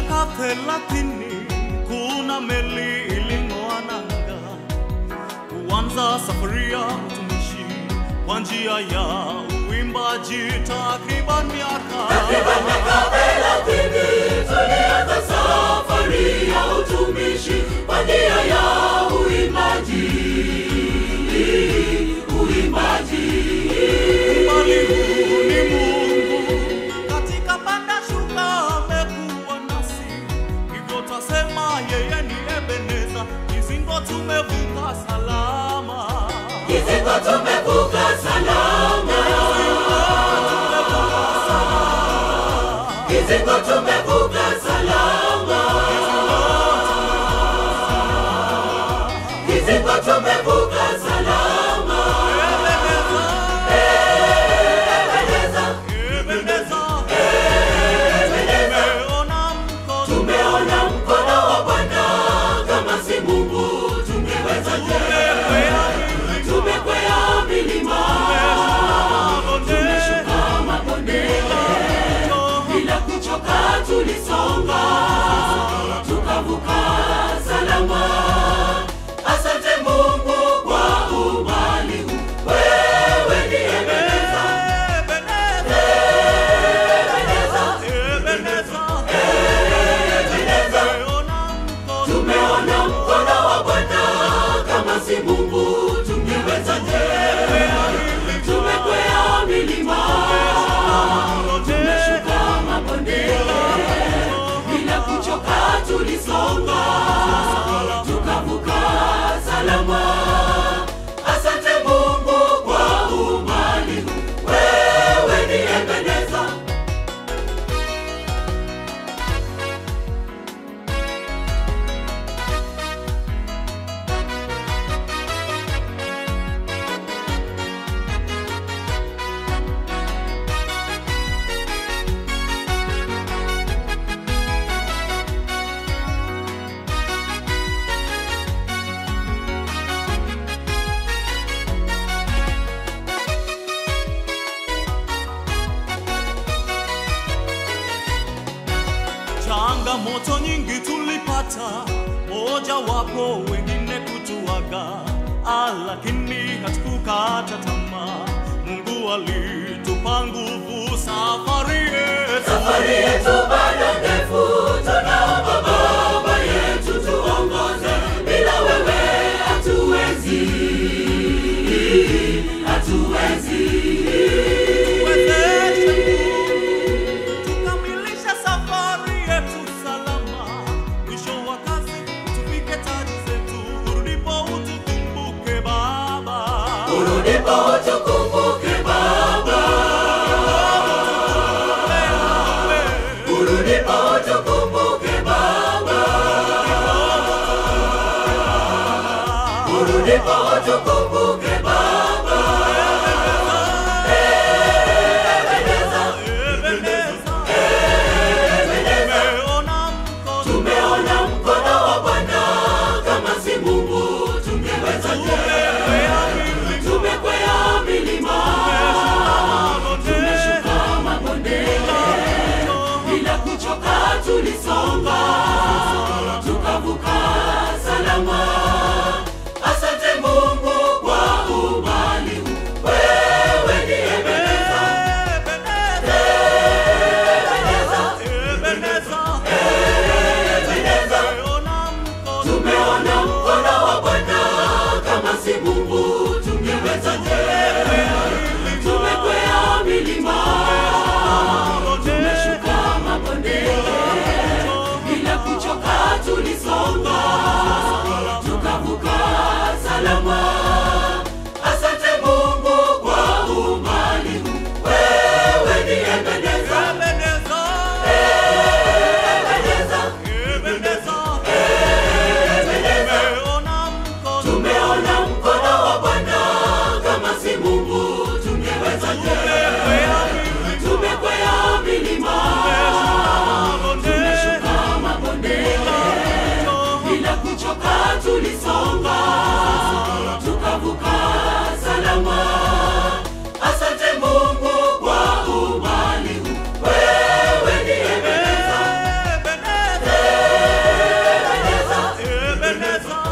miaka 30 kuna meli iling'oa nanga kuanza safari ya utumishi kwa njia ya uimbaji. Takriban miaka 30 tulianza safari ya utumishi kwa njia ya uimbaji. Bali ni Mungu katika panda shuka amekuwa nasi, hivyo tasema yeye ni Ebeneza. Kizingo tumevuka salama, kizingo tumevuka salama, kizingo tumevuka salama, kizingo tumevuka salama. Tumeona mkono wa Bwana, kama si Mungu tungewezaje? Tumekwea milima, tumeshuka mabonde, bila kuchoka tulisonga, tukavuka salama. Asante Mungu kwa umbali huu, wewe ni Ebeneza. Tumeona mkono wa Bwana, kama si Mungu tungewezaje? Tumekwea milima, tumeshuka mabonde, bila kuchoka tulisonga, tukavuka salama. Asante Mungu kwa umbali huu, wewe ni Ebeneza. Changamoto nyingi tulipata, moja wapo wengine kutuaga, lakini hatukukata tamaa. Mungu alitupa nguvu, safari yetu bado ndefu. Tunaomba Baba yetu tuongoze, bila wewe hatuwezi, hatuwezi. Tukamilisha safari yetu salama, mwisho wa kazi tufike taji zetu. Urudipo utukumbuke Baba, urudipo utukumbuke Baba, urudipo utukumbuke Baba, urudipo utukumbuke Baba. Tumeona mkono wa Bwana, kama si Mungu tungewezaje? Tumekwea milima, tumeshuka mabonde, bila kuchoka tulisonga, tukavuka salama. Asante Mungu kwa umbali huu, wewe ni Ebeneza. Tumeona mkono wa Bwana, kama si Mungu tungewezaje? Tumekwea milima, tumeshuka mabonde, bila kuchoka tulisonga, tukavuka salama. Asante Mungu kwa umbali huu, wewe ni Ebeneza. Tumeona mkono wa Bwana, kama si Mungu tungewezaje? Tumekwea milima, tumeshuka mabonde, bila kuchoka tulisonga, tukavuka salama. Asante Mungu kwa umbali huu, wewe ni Ebeneza. Ebeneza.